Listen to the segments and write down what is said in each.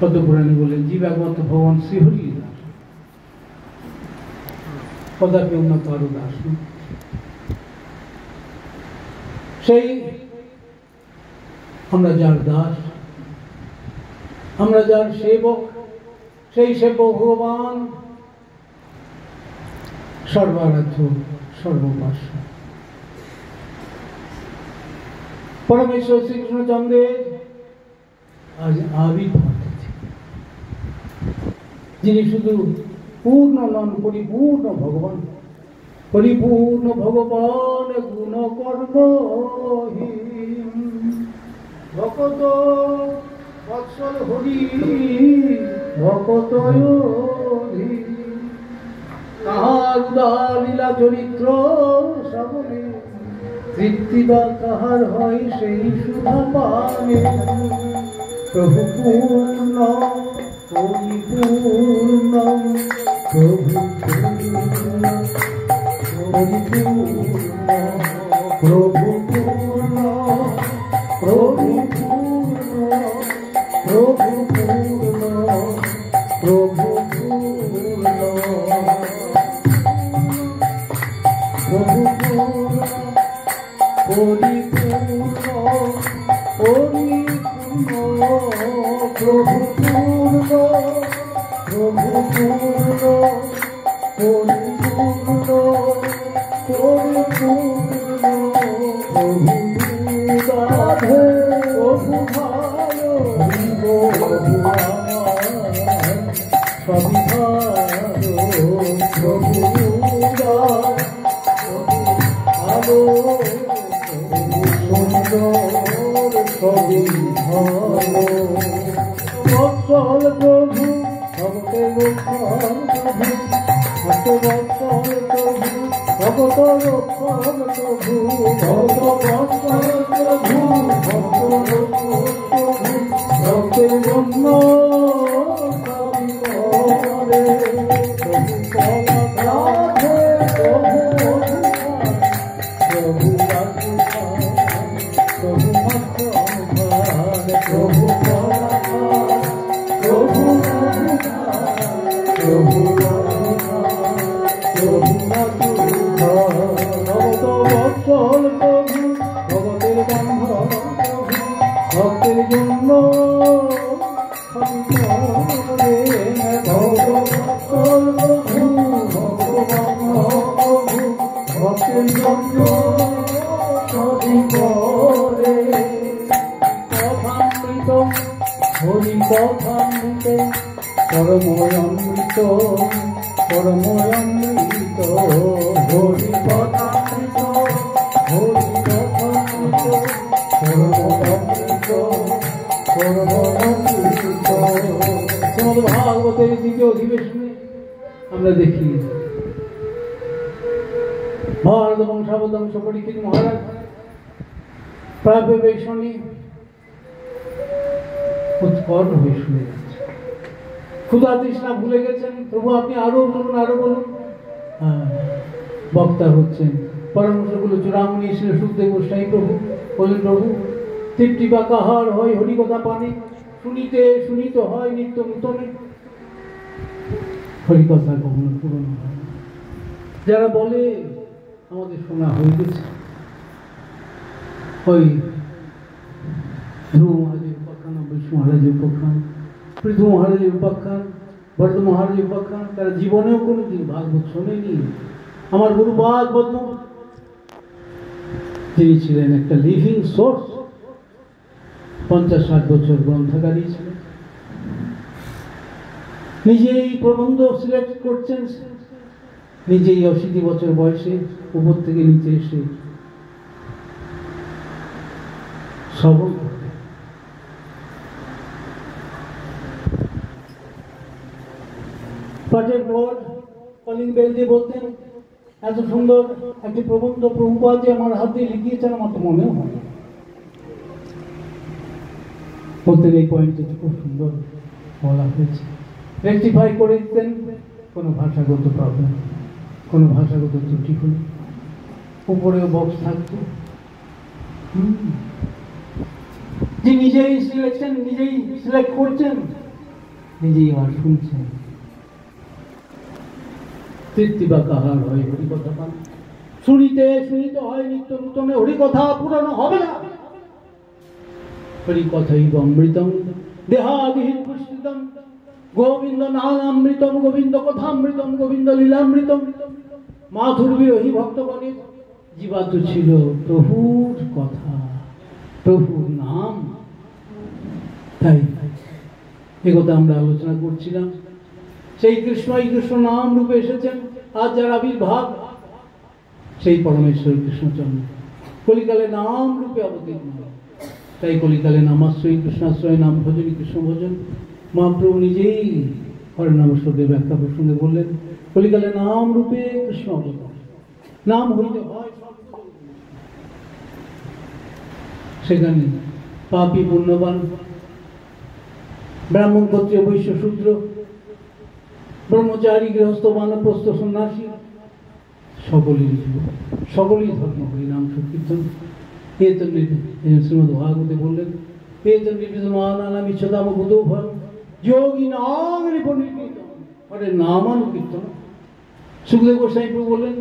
পদ্মপুরাণে বলেন জীব একমাত্র ভগবান শ্রীহরি দাস, কদাপি অন্য কারো দাস নয়। সেই আমরা যার দাস, আমরা যার সেবক, সেই সেবক ভগবান সর্বারাধ্য সর্বপাস্য পরমেশ্বর শ্রীকৃষ্ণচন্দ্রের আজ আবির্ভাব হয়েছে, যিনি শুধু পূর্ণ নন, পরিপূর্ণ ভগবান। পরিপূর্ণ ভগবান গুণ কর্মহীন, ভকত বৎসল হরি ভকত তাহার উদার লীলা চরিত্র শ্রবণে তৃপ্তি বা কাহার হয় সেই সুধা পানে। প্রভু পূর্ণ পরিপূর্ণ, প্রভু পূর্ণ পরিপূর্ণ, প্রভু পূর্ণ, প্রভু পূর্ণ, প্রভু পূর্ণ, প্রভু পূর্ণ, প্রভু পূর্ণ পরিপূর্ণ, পরিপূর্ণ, প্রভু পূর্ণ, প্রভু পূর্ণ, পরিপূর্ণ, পরিপূর্ণ, প্রভু রাধে প্রভু ভালো, প্রভু সবই ভালো, প্রভু ভালো, সুন্দর সবই ভালো। বৎসল প্রভু ভক্তের রক্ষণ প্রভু, ভক্ত বৎসল প্রভু ভগত রক্ষণ প্রভু, ভক্ত বৎসল প্রভু ভক্ত রক্ষণ প্রভু, ভক্তের জন্য সবই করে প্রভু রাধে প্রভু, প্রভু রাধে প্রভু প্রভু প্রভু প্রভু প্রভু ভগত বৎসল প্রভু, ভগতের বন্ধন প্রভু, ভক্তের জন্য ভগবৎসল প্রভু, ভক্তের জন্য সবই করে। কথামৃত হরি কথামৃত, পরময় অমৃত, পরময় অমৃত, হরি কথামৃত, হরি কথামৃত, পরময় অমৃত, পরময় অমৃত। শ্রীমদ্ ভাগবতের দ্বিতীয় অধিবেশনে আমরা দেখি ভারত বংশাবদংশ পরীক্ষিত মহারাজ প্রাবেশনী উৎকর্ণ হয়ে শুনে যাচ্ছে, ক্ষুধা তৃষ্ণা ভুলে গেছেন। প্রভু আপনি আরো বলুন, আরো বলুন। বক্তা হচ্ছেন পরামর্শগুলো চূড়ামণি শ্রী সুখদেব গোস্বামী প্রভু বলেন, প্রভু তৃপ্তি বা কাহার হয় হরিকথা পানে, শুনিতে শুনিতে হয় নিত্য নূতনে। হরিকথা কখনো পুরনো হয় না। যারা বলে আমাদের শোনা হয়ে গেছে, ওই ধ্রুব মহারাজের উপাখ্যান, বিষ্ণু মহারাজের উপাখ্যান, পৃথু মহারাজের উপাখ্যান, ভট্ট মহারাজের উপাখ্যান, তারা জীবনেও কোনোদিন ভাগবত শোনেনি। আমার গুরু বাদ বদ্ম, তিনি ছিলেন একটা লিভিং সোর্স, 50-60 বছর গ্রন্থাগারই ছিলেন, নিজেই প্রবন্ধ সিলেক্ট করছেন, নিজেই 80 বছর বয়সে উপর থেকে নিচে এসে শ্রবণ করতেন। পাঠের পর কলিং বেল দিয়ে বলতেন, এত সুন্দর একটি প্রবন্ধ প্রভুপাদ যে আমার হাত দিয়ে লিখিয়েছেন, আমার তো মনেও হয় না। বলতেন এই পয়েন্টে খুব সুন্দর বলা হয়েছে, রেকটিফাই করে দিতেন কোনো ভাষাগত প্রবলেম, কোনো ভাষাগত ত্রুটি হলে উপরেও বক্স থাকতো। যে নিজেই সিলেক্ট করছেন, নিজেই আর শুনছেন। তৃপ্তি বা কাহার হয় হরিকথা পান? শুনিতে শুনিতে হয় নিত্য নূতনে, হরিকথা পুরানো হবে না। হরিকথৈব অমৃতম দেহাদিহিত পুষ্টিতম, গোবিন্দ নানামৃতম গোবিন্দ কথামৃতম গোবিন্দ লীলামৃতম। মাধুর বিরোহী ভক্তগণের জীবাত ছিল প্রভুর কথা, প্রভুর নাম। তাই একথা আমরা আলোচনা করছিলাম। সেই কৃষ্ণই কৃষ্ণ নাম রূপে এসেছেন। আজ যার আবির্ভাব সেই পরমেশ্বর কৃষ্ণচন্দ্র কলিকালে নাম রূপে অবতীর্ণ। তাই কলিকালে নামাশ্রয়ী কৃষ্ণাশ্রয়, নাম ভজনী কৃষ্ণ ভজন। মহাপ্রভু নিজেই হরিনাম শব্দের ব্যাখ্যা প্রসঙ্গে বললেন, কলিকালে নাম রূপে কৃষ্ণ অবতার। নাম হইতে হয় সেখানে পাপী পুণ্যবান, ব্রাহ্মণ ক্ষত্রিয় বৈশ্য শূদ্র, ব্রহ্মচারী গৃহস্থ বানপ্রস্থ সন্ন্যাসী, সকলেই ধর্ম হরিনাম সংকীর্তন। শ্রীমদ ভাগবতে বললেন, যোগী নাম নামানুকীর্তন। সুখদেব গোস্বামী প্রভু বললেন,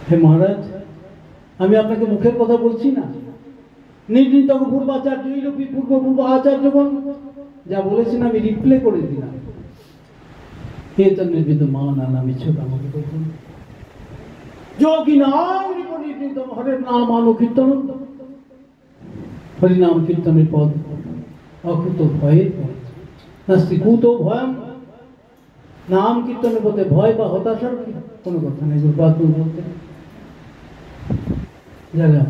হে মহারাজ, আমি আপনাকে মুখের কথা বলছি না, নির্ণীত পূর্বাচার্য পূর্ব আচার্যগণ যা বলেছেন আমি রিপ্লে করে দিলাম। হরিনাম কীর্তনের পদ অকৃত ভয়ের পথ, নাস্তি কুত ভয়ম। নাম কীর্তনের পথে ভয় বা হতাশার কোনো কথা নেই। গুরুপাদুর বলতে যারা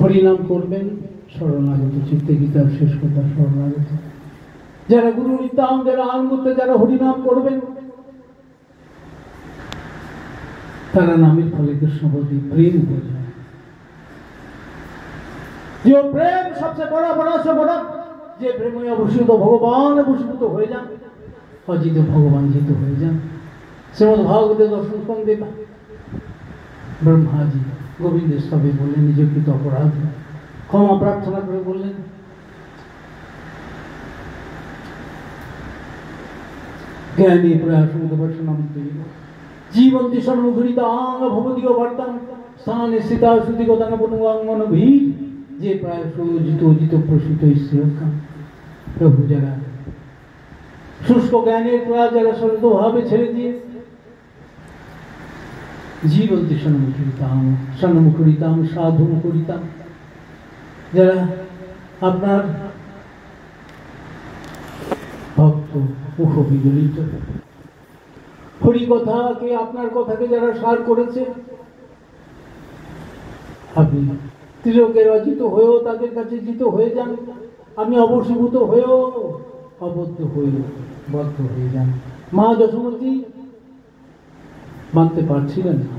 হরিনাম করবেন শরণাগত চিত্তে, গীতার শেষ কথা শরণাগত। যারা গুরু নিত্যানন্দের আনন্দে যারা হরিনাম করবেন, তারা নামের ফলে কৃষ্ণপতি প্রেম হয়ে যায়। যে প্রেম সবচেয়ে বড় বড় সে বড়, যে প্রেমে অবশ্যই ভগবান বশীভূত হয়ে যান, অজিত ভগবান জিত হয়ে যান। শ্রীমদ ভাগবতে দর্শন স্কন্ধে ব্রহ্মাজি গোবিন্দের স্তবে বললেন, নিজকৃত অপরাধ ক্ষমা প্রার্থনা করে বললেন, জ্ঞানী প্রয়াস জীবন্তী সন্মুখরিতাং ভবদীয় বার্তাং স্থানে স্থিতা শ্রুতিগতাং পনুয়াঙ্গন ভীর। যে প্রায় সুজিত অজিত প্রসূত ঈশ্বরকাম। প্রভু যারা শুষ্ক জ্ঞানের প্রয়াস যারা সরলভাবে ছেড়ে দিয়ে জীবন্তী সন্মুখরিতাং সাধু করিতাম, যারা আপনার ভক্ত মুখ বিগলিত, হরি কথাকে আপনার কথাকে যারা সার করেছে, আপনি ত্রিলোকের অজিত হয়েও তাদের কাছে জিত হয়ে যান। আপনি অবশীভূত হয়েও অবদ্ধ হয়েও বদ্ধ হয়ে যান। মা যশোমতী মানতে পারছিলেন না।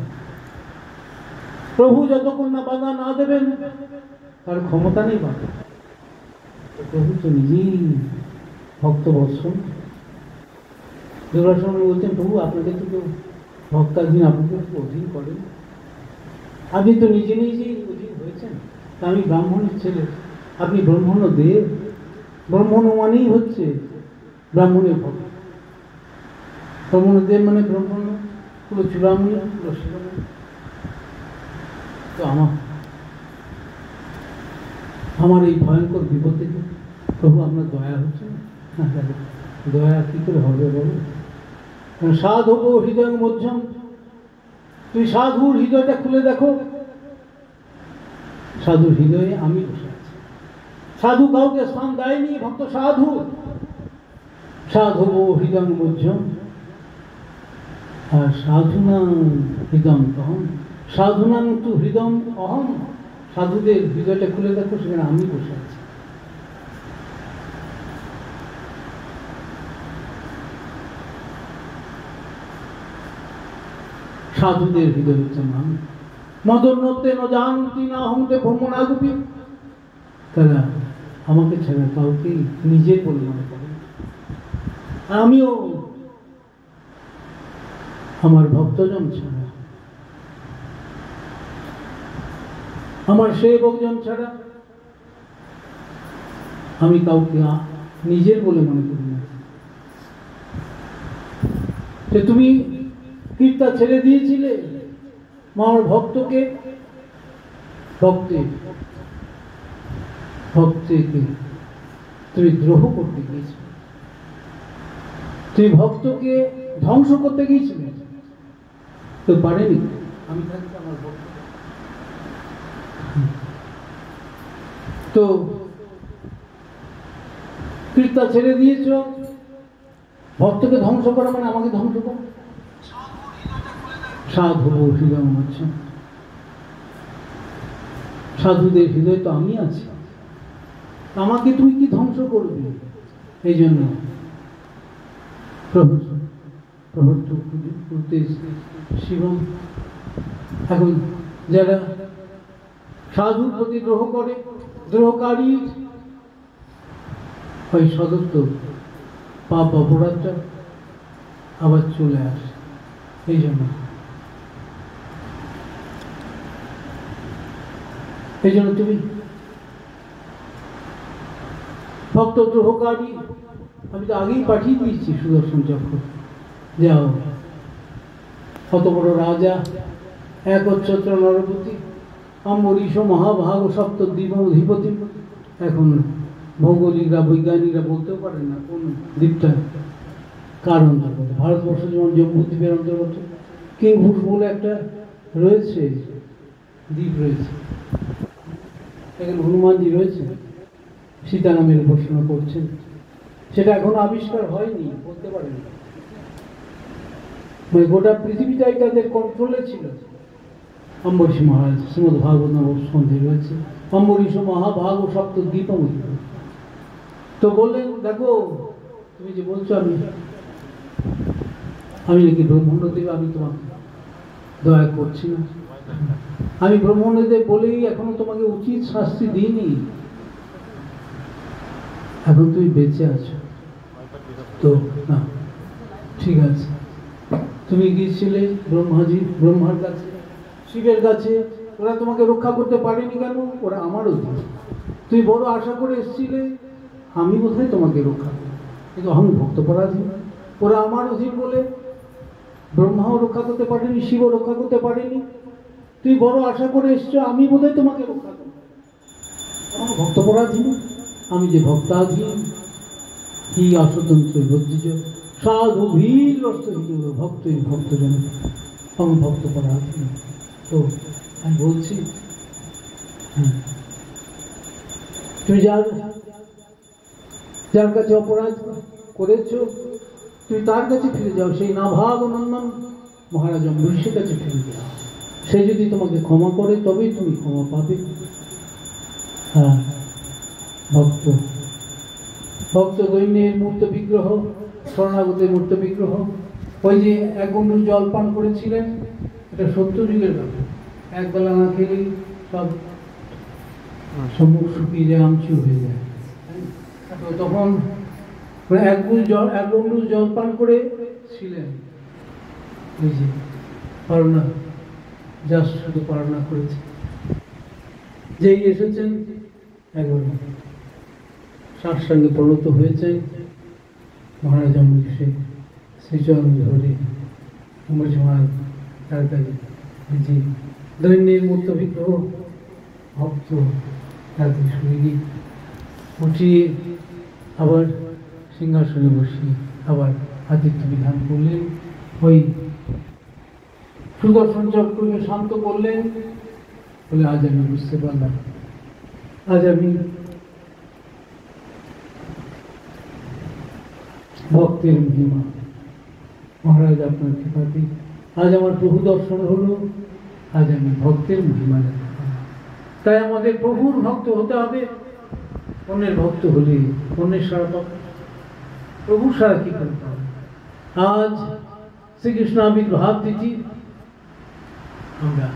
প্রভু যতক্ষণ না বাধা না দেবেন তার ক্ষমতা নেই বাধা। প্রভু তো নিজেই ভক্ত বৎসল। দুর্গাস্বামী বলছেন, প্রভু আপনাকে তো কেউ ভক্তাধীন, আপনাকে অধীন করেন, আপনি তো নিজে নিজেই অধীন হয়েছেন। তা আমি ব্রাহ্মণের ছেলে, আপনি ব্রাহ্মণ দেব। ব্রাহ্মণ মানেই হচ্ছে ব্রাহ্মণের ভক্ত। ব্রাহ্মণ দেব মানে ব্রাহ্মণ পুরো চূড়ামণি পুরো শিরোমণি। তো আমার এই ভয়ঙ্কর বিপদ থেকে প্রভু আপনার দয়া হচ্ছে না? দয়া কি করে হবে বলো? সাধু হৃদয় মধ্যম, তুই সাধুর হৃদয়টা খুলে দেখো। সাধুর হৃদয়ে আমি বসে আছি। সাধু কাউকে স্থান দেয়নি, ভক্ত সাধু। সাধু হৃদয় মধ্যম আর সাধুনাং হৃদম অহম, সাধুনাং তু হৃদম অহম। সাধুদের হৃদয়টা খুলে দেখো, সেখানে আমি বসে আছি। সাধুদের হৃদয় হচ্ছে মান। মদন্নতে ন জানতি না হতে ভ্রমণাগুপি, তারা আমাকে ছাড়া কাউকে নিজের বলে মনে করে। আমিও আমার ভক্তজন ছাড়া, আমার সেবকজন ছাড়া আমি কাউকে নিজের বলে মনে করি না। যে তুমি কীর্তা ছেড়ে দিয়েছিলে আমার ভক্তকে, ভক্তকে তুমি দ্রোহ করতে গিয়েছিলে, তুমি ভক্তকে ধ্বংস করতে গিয়েছিলে। তো পারেনি, আমি থাকতে আমার ভক্ত। তো কীর্তা ছেড়ে দিয়েছ, ভক্তকে ধ্বংস করা মানে আমাকে ধ্বংস করো। সাধু হৃদয় হচ্ছে, সাধুদের হৃদয় তো আমি আছি, আমাকে তুমি কি ধ্বংস করবে? এই জন্য শিবম এখন যারা সাধুর প্রতি দ্রোহ করে, দ্রোহকারী ওই সদস্য পাপ অপরাধটা আবার চলে আসে। এই জন্য তুমি ভক্ত দ্রোহকারী, আমি তো আগেই পাঠিয়ে দিয়েছি সুদর্শন চক্র, যাও কত বড় রাজা, একচ্ছত্র নরপতি, অম্বরীশ মহাভাগ সপ্তদ্বীপ অধিপতি। এখন ভৌগোলিকরা বৈজ্ঞানিকরা বলতেও পারেন না কোন দ্বীপটা কার অন্তর্গত। ভারতবর্ষ যেমন জম্বুদ্বীপের অন্তর্গত, কিংঘুস বলে একটা রয়েছে দ্বীপ রয়েছে, এখানে হনুমানজি রয়েছে, সীতারামের উপাসনা করছেন, সেটা এখনো আবিষ্কার হয়নি, বলতে পারেন। মানে গোটা পৃথিবীটাই তাদের কন্ট্রোলে ছিল। অম্বরীশ মহারাজ শ্রীমদ ভাগবত নবস্কন্ধে রয়েছে, অম্বরীশ মহাভাগ ও সপ্তদ্বীপ। তো বললেন, দেখো তুমি যে বলছো আমি নাকি ব্রহ্মাণ্ডদেব, আমি তোমাকে দয়া করছি না, আমি ব্রহ্মাণ্ডদেব বলেই এখনো তোমাকে উচিত শাস্তি দিইনি, এখন তুমি বেঁচে আছো তো না, ঠিক আছে। তুমি গিয়েছিলে ব্রহ্মার কাছে, শিবের কাছে, ওরা তোমাকে রক্ষা করতে পারেনি কেন? ওরা আমার অধীন। তুই বড় আশা করে এসেছিলে আমি বোধহয় তোমাকে রক্ষা করি, কিন্তু আমি ভক্তপরাধীন, ওরা আমার অধীন বলে ব্রহ্মাও রক্ষা করতে পারেনি, শিবও রক্ষা করতে পারেনি। তুই বড় আশা করে এসছো আমি বোধহয় তোমাকে রক্ষা করি, আমার ভক্তপরাধীন। আমি যে ভক্তাধীন, কি অস্বতন্ত্র বদ্ধ সাধু ভীর ভক্তই ভক্তজন, আমি ভক্তপরাধীন। তো আমি বলছি, তুমি যার কাছে অপরাধ করেছো তুমি তার কাছে ফিরে যাও, সেই নাভাগ নন্দন মহারাজ অম্বরীশের কাছে ফিরে যাও। সে যদি তোমাকে ক্ষমা করে তবেই তুমি ক্ষমা পাবে। হ্যাঁ, ভক্ত দৈন্যের মূর্ত বিগ্রহ, শরণাগতের মূর্ত বিগ্রহ। ওই যে এক গণ্ডু জল পান করেছিলেন, এটা সত্যযুগের ব্যাপার। একবেলা না খেলেই সব সম্মুখ শুকিয়ে যায়, আমচুর হয়ে যায়। তো তখন এক গণ্ডু জল পান করে ছিলেন, ওই যে পারনা, জাস্ট শুধু পারনা করেছে। যেই এসেছেন একবার সাষ্টাঙ্গে প্রণত হয়েছে, মহারাজ অম্বরীশে শ্রীচরণ ধরে অম্বরীশ মহারাজ তার কাছে যে দৈন্যের মূর্ত বিগ্রহ ভক্ত তাকে শুনিয়ে উঠিয়ে আবার সিংহাসনে বসিয়ে আবার আদিত্য বিধান করলেন। ওই সুদর্শন চক্রকে শান্ত করলেন, বলে আজ আমি বুঝতে পারলাম, আজ আমি ভক্তের মহিমা। মহারাজ আপনার কৃপাতে আজ আমার প্রভু দর্শন হলো, আজ আমি ভক্তের মহিমা জানতে পারলাম। তাই আমাদের প্রভুর ভক্ত হতে হবে। অন্যের ভক্ত হলে অন্যের সারা পাবে, প্রভু সারা কি করে পাবে? আজ শ্রীকৃষ্ণ আবির্ভাব তিথি, আমরা